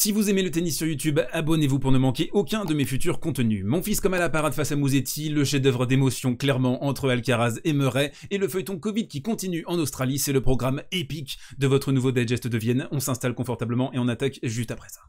Si vous aimez le tennis sur YouTube, abonnez-vous pour ne manquer aucun de mes futurs contenus. Mon fils comme à la parade face à Musetti, le chef-d'œuvre d'émotion clairement entre Alcaraz et Murray, et le feuilleton Covid qui continue en Australie, c'est le programme épique de votre nouveau digest de Vienne. On s'installe confortablement et on attaque juste après ça.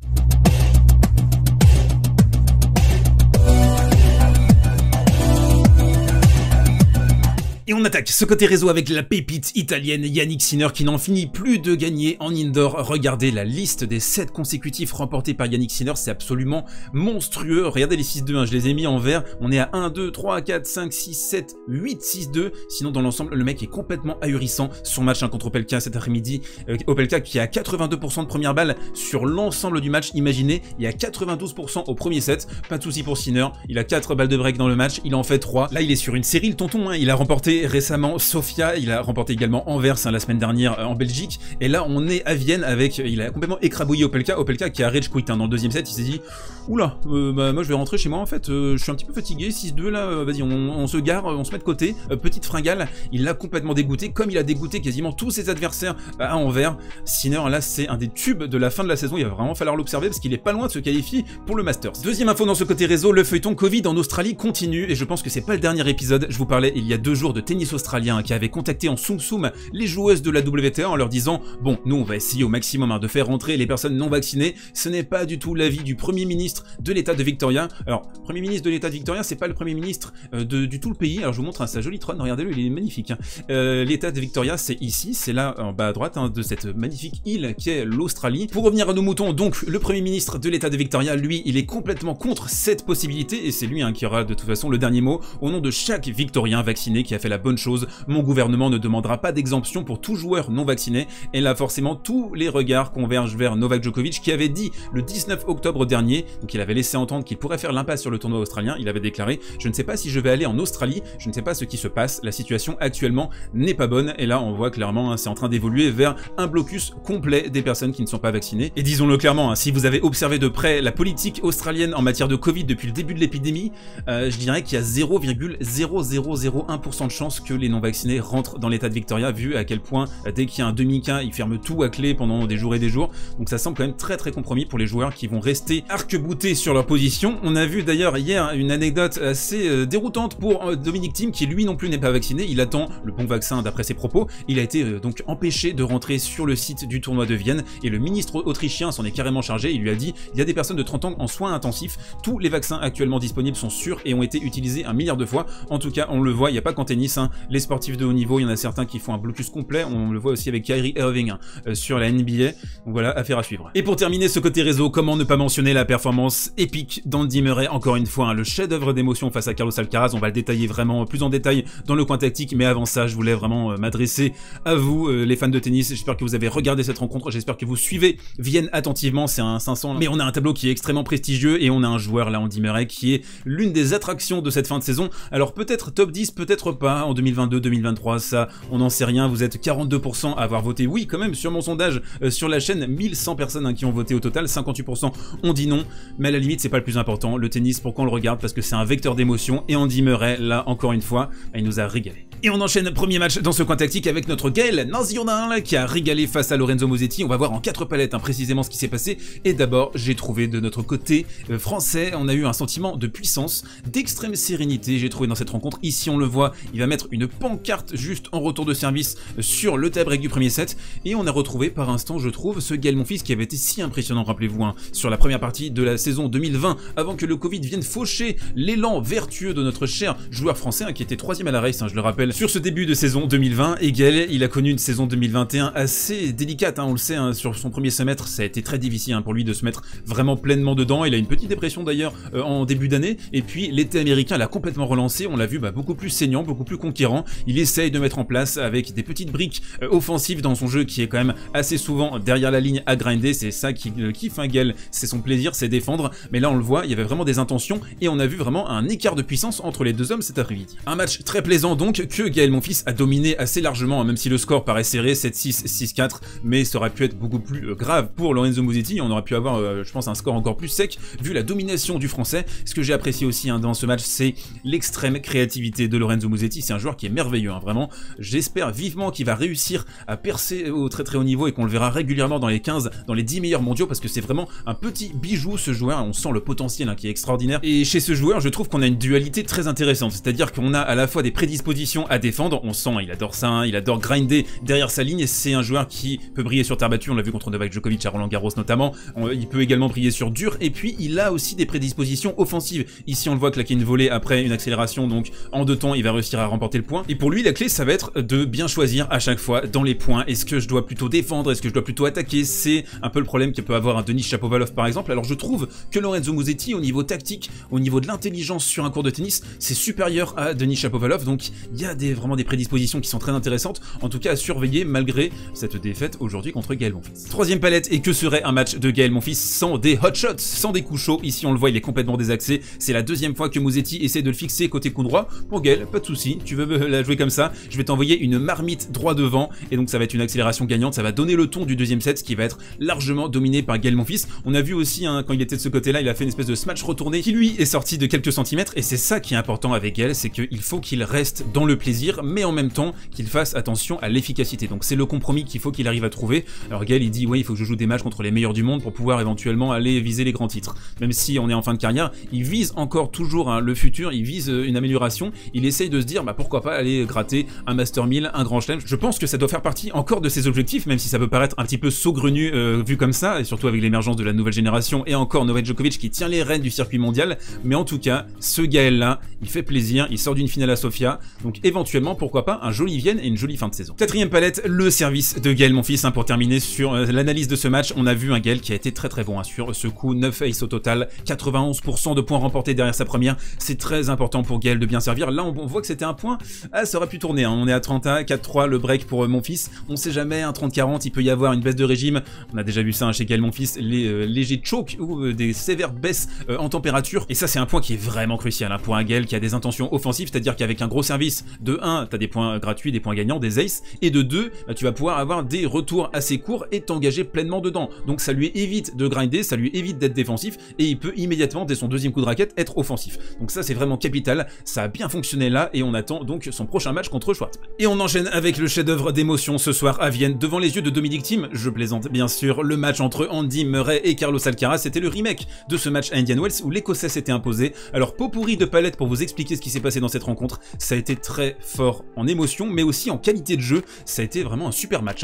Et on attaque ce côté réseau avec la pépite italienne Jannik Sinner qui n'en finit plus de gagner en indoor. Regardez la liste des 7 consécutifs remportés par Jannik Sinner, c'est absolument monstrueux. Regardez les 6-2, je les ai mis en vert. On est à 1, 2, 3, 4, 5, 6, 7, 8, 6-2. Sinon dans l'ensemble, le mec est complètement ahurissant. Son match contre Opelka cet après-midi, Opelka qui a 82% de première balle sur l'ensemble du match. Imaginez, il y a 92% au premier set. Pas de souci pour Sinner, il a 4 balles de break dans le match, il en fait 3. Là il est sur une série le tonton, il a remporté récemment Sofia, il a remporté également Anvers la semaine dernière en Belgique, et là on est à Vienne avec, il a complètement écrabouillé Opelka qui a rage quit dans le deuxième set. Il s'est dit oula, moi je vais rentrer chez moi en fait, je suis un petit peu fatigué, 6-2 là, vas-y on se gare, on se met de côté, petite fringale. Il l'a complètement dégoûté, comme il a dégoûté quasiment tous ses adversaires à Anvers. Sinner là c'est un des tubes de la fin de la saison, il va vraiment falloir l'observer parce qu'il est pas loin de se qualifier pour le Masters. Deuxième info dans ce côté réseau, le feuilleton Covid en Australie continue, et je pense que c'est pas le dernier épisode. Je vous parlais il y a 2 jours de tennis australien qui avait contacté en Tsum Tsum les joueuses de la WTA en leur disant bon, nous on va essayer au maximum de faire rentrer les personnes non vaccinées. Ce n'est pas du tout l'avis du Premier ministre de l'État de Victoria. Alors, Premier ministre de l'État de Victoria, c'est pas le Premier ministre du tout le pays. Alors je vous montre sa jolie trône, regardez-le, il est magnifique. L'État de Victoria, c'est ici, c'est là en bas à droite de cette magnifique île qui est l'Australie. Pour revenir à nos moutons, donc le Premier ministre de l'État de Victoria, lui, il est complètement contre cette possibilité, et c'est lui qui aura de toute façon le dernier mot. Au nom de chaque Victorien vacciné qui a fait la bonne chose, mon gouvernement ne demandera pas d'exemption pour tout joueur non vacciné. Et là forcément tous les regards convergent vers Novak Djokovic qui avait dit le 19 octobre dernier, donc il avait laissé entendre qu'il pourrait faire l'impasse sur le tournoi australien. Il avait déclaré je ne sais pas si je vais aller en Australie, je ne sais pas ce qui se passe, la situation actuellement n'est pas bonne. Et là on voit clairement c'est en train d'évoluer vers un blocus complet des personnes qui ne sont pas vaccinées. Et disons-le clairement, si vous avez observé de près la politique australienne en matière de Covid depuis le début de l'épidémie, je dirais qu'il y a 0,0001% de chance que les non vaccinés rentrent dans l'état de Victoria, vu à quel point dès qu'il y a un demi-cas, ils ferment tout à clé pendant des jours et des jours. Donc ça semble quand même très compromis pour les joueurs qui vont rester arc-boutés sur leur position. On a vu d'ailleurs hier une anecdote assez déroutante pour Dominic Thiem qui lui non plus n'est pas vacciné. Il attend le bon vaccin d'après ses propos. Il a été donc empêché de rentrer sur le site du tournoi de Vienne, et le ministre autrichien s'en est carrément chargé. Il lui a dit il y a des personnes de 30 ans en soins intensifs, tous les vaccins actuellement disponibles sont sûrs et ont été utilisés 1 milliard de fois. En tout cas on le voit, il n'y a pas qu'en tennis, les sportifs de haut niveau, il y en a certains qui font un blocus complet, on le voit aussi avec Kyrie Irving sur la NBA, donc voilà, affaire à suivre. Et pour terminer ce côté réseau, comment ne pas mentionner la performance épique d'Andy Murray, encore une fois, le chef-d'œuvre d'émotion face à Carlos Alcaraz. On va le détailler vraiment plus en détail dans le coin tactique, mais avant ça, je voulais vraiment m'adresser à vous, les fans de tennis. J'espère que vous avez regardé cette rencontre, j'espère que vous suivez Vienne attentivement, c'est un 500, mais on a un tableau qui est extrêmement prestigieux, et on a un joueur là, Andy Murray, qui est l'une des attractions de cette fin de saison. Alors peut-être top 10, peut-être pas, en 2022-2023, ça, on n'en sait rien. Vous êtes 42% à avoir voté oui quand même sur mon sondage sur la chaîne, 1100 personnes qui ont voté au total, 58% ont dit non, mais à la limite c'est pas le plus important. Le tennis, pourquoi on le regarde? Parce que c'est un vecteur d'émotion, et Andy Murray, là encore une fois, il nous a régalé. Et on enchaîne premier match dans ce coin tactique avec notre Gaël National qui a régalé face à Lorenzo Musetti. On va voir en 4 palettes précisément ce qui s'est passé. Et d'abord, j'ai trouvé de notre côté français, on a eu un sentiment de puissance, d'extrême sérénité, j'ai trouvé dans cette rencontre. Ici on le voit, il va mettre une pancarte juste en retour de service sur le tie-break du premier set, et on a retrouvé par instant, je trouve, ce Gaël Monfils qui avait été si impressionnant, rappelez-vous, sur la première partie de la saison 2020, avant que le Covid vienne faucher l'élan vertueux de notre cher joueur français, qui était 3ème à la race, je le rappelle, sur ce début de saison 2020. Et Gaël, il a connu une saison 2021 assez délicate, on le sait, sur son premier semestre, ça a été très difficile pour lui de se mettre vraiment pleinement dedans. Il a une petite dépression d'ailleurs en début d'année, et puis l'été américain l'a complètement relancé, on l'a vu beaucoup plus saignant, beaucoup plus conquérant. Il essaye de mettre en place avec des petites briques offensives dans son jeu qui est quand même assez souvent derrière la ligne à grinder, c'est ça qui kiffe Gaël, c'est son plaisir, c'est défendre. Mais là on le voit, il y avait vraiment des intentions, et on a vu vraiment un écart de puissance entre les deux hommes cet après-midi. Un match très plaisant donc, que Gaël Monfils a dominé assez largement, même si le score paraît serré, 7-6, 6-4, mais ça aurait pu être beaucoup plus grave pour Lorenzo Musetti. On aurait pu avoir, je pense, un score encore plus sec, vu la domination du français. Ce que j'ai apprécié aussi dans ce match, c'est l'extrême créativité de Lorenzo Musetti. C'est un joueur qui est merveilleux, vraiment. J'espère vivement qu'il va réussir à percer au très haut niveau et qu'on le verra régulièrement dans les 15, dans les 10 meilleurs mondiaux, parce que c'est vraiment un petit bijou ce joueur. On sent le potentiel qui est extraordinaire. Et chez ce joueur, je trouve qu'on a une dualité très intéressante, c'est-à-dire qu'on a à la fois des prédispositions à défendre, on sent, il adore ça, il adore grinder derrière sa ligne, et c'est un joueur qui peut briller sur terre battue, on l'a vu contre Novak Djokovic à Roland Garros notamment, il peut également briller sur dur, et puis il a aussi des prédispositions offensives. Ici on le voit claquer une volée après une accélération, donc en 2 temps il va réussir à remporter le point, et pour lui la clé ça va être de bien choisir à chaque fois dans les points, est-ce que je dois plutôt défendre, est-ce que je dois plutôt attaquer, c'est un peu le problème que peut avoir un Denis Shapovalov par exemple. Alors je trouve que Lorenzo Musetti au niveau tactique, au niveau de l'intelligence sur un court de tennis, c'est supérieur à Denis Shapovalov, donc il y a vraiment des prédispositions qui sont très intéressantes, en tout cas à surveiller malgré cette défaite aujourd'hui contre Gaël Monfils. Troisième palette, et que serait un match de Gaël Monfils sans des hot shots, sans des coups chauds. Ici on le voit, il est complètement désaxé, c'est la deuxième fois que Musetti essaie de le fixer côté coup droit. Pour Gaël, pas de souci, tu veux la jouer comme ça, je vais t'envoyer une marmite droit devant, et donc ça va être une accélération gagnante, ça va donner le ton du deuxième set, qui va être largement dominé par Gaël Monfils. On a vu aussi quand il était de ce côté-là, il a fait une espèce de smash retourné qui lui est sorti de quelques centimètres, et c'est ça qui est important avec Gaël, c'est qu'il faut qu'il reste dans le plaisir, mais en même temps qu'il fasse attention à l'efficacité. Donc c'est le compromis qu'il faut qu'il arrive à trouver. Alors Gaël il dit ouais, il faut que je joue des matchs contre les meilleurs du monde pour pouvoir éventuellement aller viser les grands titres. Même si on est en fin de carrière, il vise encore toujours le futur, il vise une amélioration, il essaye de se dire bah pourquoi pas aller gratter un Master 1000, un Grand Chelem. Je pense que ça doit faire partie encore de ses objectifs, même si ça peut paraître un petit peu saugrenu vu comme ça, et surtout avec l'émergence de la nouvelle génération et encore Novak Djokovic qui tient les rênes du circuit mondial. Mais en tout cas, ce Gaël là, il fait plaisir, il sort d'une finale à Sofia, donc éventuellement pourquoi pas un joli Vienne et une jolie fin de saison. Quatrième palette, le service de Gaël Monfils, pour terminer sur l'analyse de ce match. On a vu un Gaël qui a été très bon sur ce coup, 9 aces au total, 91% de points remportés derrière sa première, c'est très important pour Gaël de bien servir. Là on voit que c'était un point, ça aurait pu tourner, on est à 30-1, 4-3 le break pour Monfils, on sait jamais, un 30-40, il peut y avoir une baisse de régime, on a déjà vu ça chez Gaël Monfils, les légers chokes ou des sévères baisses en température, et ça c'est un point qui est vraiment crucial pour un Gaël qui a des intentions offensives, c'est-à-dire qu'avec un gros service, de 1, tu as des points gratuits, des points gagnants, des aces, et de 2, tu vas pouvoir avoir des retours assez courts et t'engager pleinement dedans. Donc ça lui évite de grinder, ça lui évite d'être défensif, et il peut immédiatement, dès son deuxième coup de raquette, être offensif. Donc ça c'est vraiment capital, ça a bien fonctionné là, et on attend donc son prochain match contre Schwartzmann. Et on enchaîne avec le chef-d'œuvre d'émotion ce soir à Vienne, devant les yeux de Dominic Thiem, je plaisante bien sûr, le match entre Andy Murray et Carlos Alcaraz, c'était le remake de ce match à Indian Wells où l'Écossais s'était imposé. Alors pot pourri de palette pour vous expliquer ce qui s'est passé dans cette rencontre, ça a été très fort en émotion, mais aussi en qualité de jeu, ça a été vraiment un super match,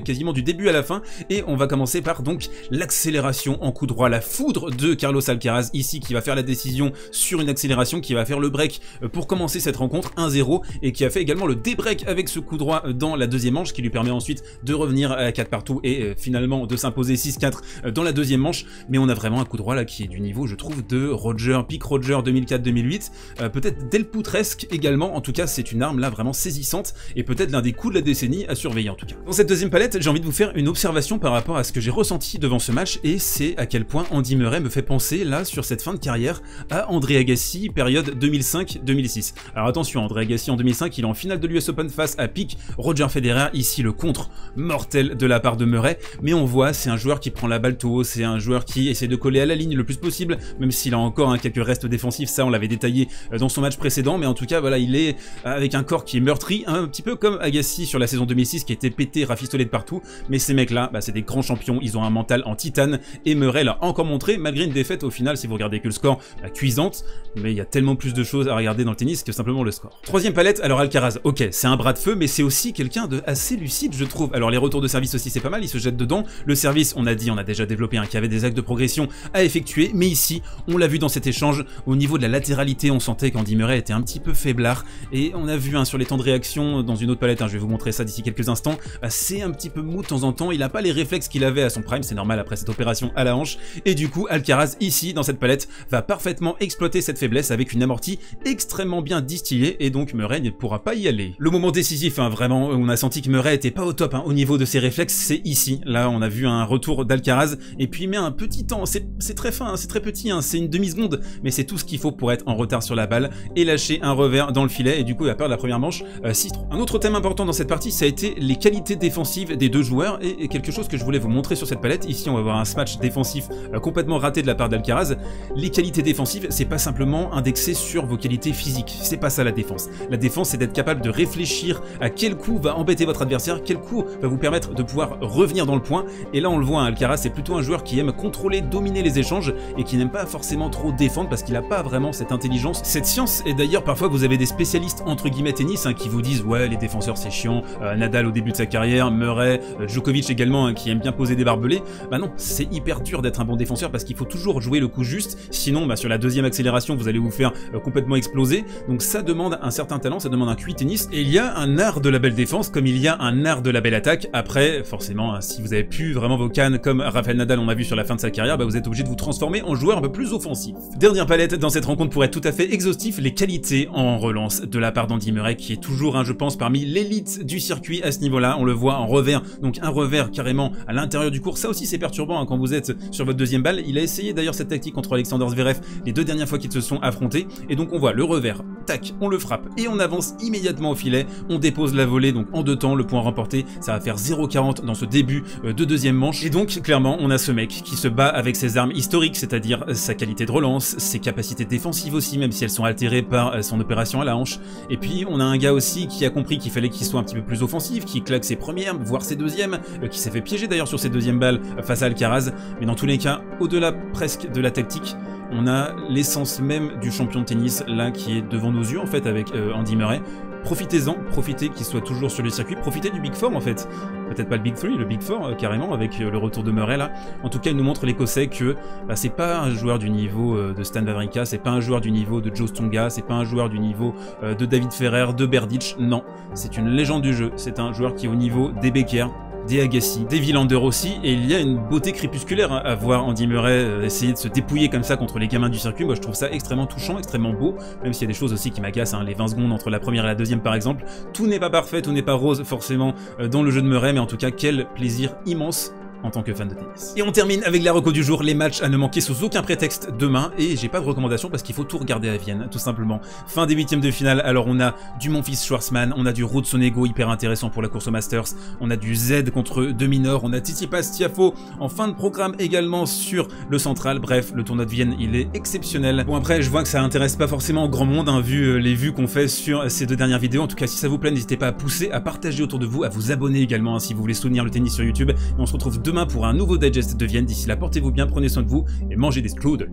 quasiment du début à la fin, et on va commencer par donc l'accélération en coup droit, la foudre de Carlos Alcaraz ici qui va faire la décision sur une accélération, qui va faire le break pour commencer cette rencontre 1-0, et qui a fait également le débreak avec ce coup droit dans la deuxième manche, qui lui permet ensuite de revenir à 4 partout et finalement de s'imposer 6-4 dans la deuxième manche. Mais on a vraiment un coup droit là qui est du niveau, je trouve, de Roger, Pic Roger 2004-2008, peut-être Del Potresque également. En tout cas c'est une arme là vraiment saisissante, et peut-être l'un des coups de la décennie à surveiller en tout cas. Dans cette deuxième palette, j'ai envie de vous faire une observation par rapport à ce que j'ai ressenti devant ce match, et c'est à quel point Andy Murray me fait penser là sur cette fin de carrière à André Agassi, période 2005-2006. Alors attention, André Agassi en 2005, il est en finale de l'US Open face à Pic Roger Federer, ici le contre mortel de la part de Murray, mais on voit c'est un joueur qui prend la balle tôt, c'est un joueur qui essaie de coller à la ligne le plus possible, même s'il a encore quelques restes défensifs, ça on l'avait détaillé dans son match précédent, mais en tout cas voilà, il est avec un corps qui est meurtri, un petit peu comme Agassi sur la saison 2006 qui était pété, rafistolé de partout. Mais ces mecs là, c'est des grands champions, ils ont un mental en titane, et Murray l'a encore montré malgré une défaite au final, si vous regardez que le score, cuisante, mais il y a tellement plus de choses à regarder dans le tennis que simplement le score. Troisième palette, alors Alcaraz, ok, c'est un bras de feu, mais c'est aussi quelqu'un de assez lucide je trouve. Alors les retours de service aussi c'est pas mal, il se jette dedans, le service on a dit, on a déjà développé qu'il y avait des actes de progression à effectuer, mais ici, on l'a vu dans cet échange, au niveau de la latéralité, on sentait qu'Andy Murray était un petit peu faiblard, et on a vu sur les temps de réaction dans une autre palette, je vais vous montrer ça d'ici quelques instants, c'est un petit peu mou de temps en temps, il n'a pas les réflexes qu'il avait à son prime, c'est normal après cette opération à la hanche, et du coup Alcaraz ici dans cette palette va parfaitement exploiter cette faiblesse avec une amortie extrêmement bien distillée, et donc Murray ne pourra pas y aller. Le moment décisif, vraiment, on a senti que Murray était pas au top au niveau de ses réflexes, c'est ici, là on a vu un retour d'Alcaraz, et puis il met un petit temps, c'est très fin, c'est très petit, c'est une demi-seconde, mais c'est tout ce qu'il faut pour être en retard sur la balle et lâcher un revers dans le filet, et du coup il va peur de la première manche 6-3. Un autre thème important dans cette partie, ça a été les qualités défensives des deux joueurs, et quelque chose que je voulais vous montrer sur cette palette. Ici on va voir un smash défensif complètement raté de la part d'Alcaraz. Les qualités défensives, c'est pas simplement indexé sur vos qualités physiques, c'est pas ça la défense. La défense, c'est d'être capable de réfléchir à quel coup va embêter votre adversaire, quel coup va vous permettre de pouvoir revenir dans le point. Et là on le voit, hein, Alcaraz c'est plutôt un joueur qui aime contrôler, dominer les échanges, et qui n'aime pas forcément trop défendre parce qu'il n'a pas vraiment cette intelligence, cette science. Et d'ailleurs parfois vous avez des spécialistes entre guillemets tennis hein, qui vous disent ouais les défenseurs c'est chiant, Nadal au début de sa carrière, Murray, Djokovic également hein, qui aime bien poser des barbelés. Bah non, c'est hyper dur d'être un bon défenseur parce qu'il faut toujours jouer le coup juste, sinon bah, sur la deuxième accélération vous allez vous faire complètement exploser. Donc ça demande un certain talent, ça demande un QI tennis, et il y a un art de la belle défense comme il y a un art de la belle attaque. Après forcément hein, si vous avez pu vraiment vos cannes comme Rafael Nadal on a vu sur la fin de sa carrière, bah, vous êtes obligé de vous transformer en joueur un peu plus offensif. Dernière palette dans cette rencontre pour être tout à fait exhaustif, les qualités en relance de la part d'Andy Murray qui est toujours hein, je pense parmi l'élite du circuit à ce niveau-là. On le voit en revers, donc un revers carrément à l'intérieur du court, ça aussi c'est perturbant hein, quand vous êtes sur votre deuxième balle. Il a essayé d'ailleurs cette tactique contre Alexander Zverev les deux dernières fois qu'ils se sont affrontés, et donc on voit le revers, tac, on le frappe et on avance immédiatement au filet, on dépose la volée donc en 2 temps, le point remporté, ça va faire 0,40 dans ce début de deuxième manche. Et donc clairement on a ce mec qui se bat avec ses armes historiques, c'est-à-dire sa qualité de relance, ses capacités défensives aussi, même si elles sont altérées par son opération à la hanche. Et puis on a un gars aussi qui a compris qu'il fallait qu'il soit un petit peu plus offensif, qui claque ses premières, voire ses deuxièmes, qui s'est fait piéger d'ailleurs sur ses deuxièmes balles face à Alcaraz. Mais dans tous les cas, au-delà presque de la tactique, on a l'essence même du champion de tennis là qui est devant nos yeux en fait avec Andy Murray. Profitez-en, profitez qu'il soit toujours sur le circuit, profitez du Big Four en fait. Peut-être pas le Big 3, le Big Four carrément avec le retour de Murray là. En tout cas il nous montre l'Écossais que bah, c'est pas un joueur du niveau de Stan Wawrinka, c'est pas un joueur du niveau de Joe Tsonga, c'est pas un joueur du niveau de David Ferrer, de Berdych, non. C'est une légende du jeu, c'est un joueur qui est au niveau des Becker, des Agassi, des Wilander aussi, et il y a une beauté crépusculaire hein, à voir Andy Murray essayer de se dépouiller comme ça contre les gamins du circuit. Moi je trouve ça extrêmement touchant, extrêmement beau, même s'il y a des choses aussi qui m'agacent, hein, les 20 secondes entre la première et la deuxième par exemple. Tout n'est pas parfait, tout n'est pas rose forcément dans le jeu de Murray, mais en tout cas quel plaisir immense en tant que fan de tennis. Et on termine avec la reco du jour, les matchs à ne manquer sous aucun prétexte demain, et j'ai pas de recommandation parce qu'il faut tout regarder à Vienne, tout simplement. Fin des 8e de finale, alors on a du Monfils Schwartzmann, on a du Ruud Sonego hyper intéressant pour la course au Masters, on a du Z contre De Minaur, on a Tsitsipas Tiafoe en fin de programme également sur le central. Bref, le tournoi de Vienne il est exceptionnel. Bon après je vois que ça intéresse pas forcément grand monde hein, vu les vues qu'on fait sur ces 2 dernières vidéos. En tout cas si ça vous plaît n'hésitez pas à pousser, à partager autour de vous, à vous abonner également hein, si vous voulez soutenir le tennis sur YouTube, et on se retrouve demain pour un nouveau digest de Vienne. D'ici là, portez-vous bien, prenez soin de vous et mangez des strudels.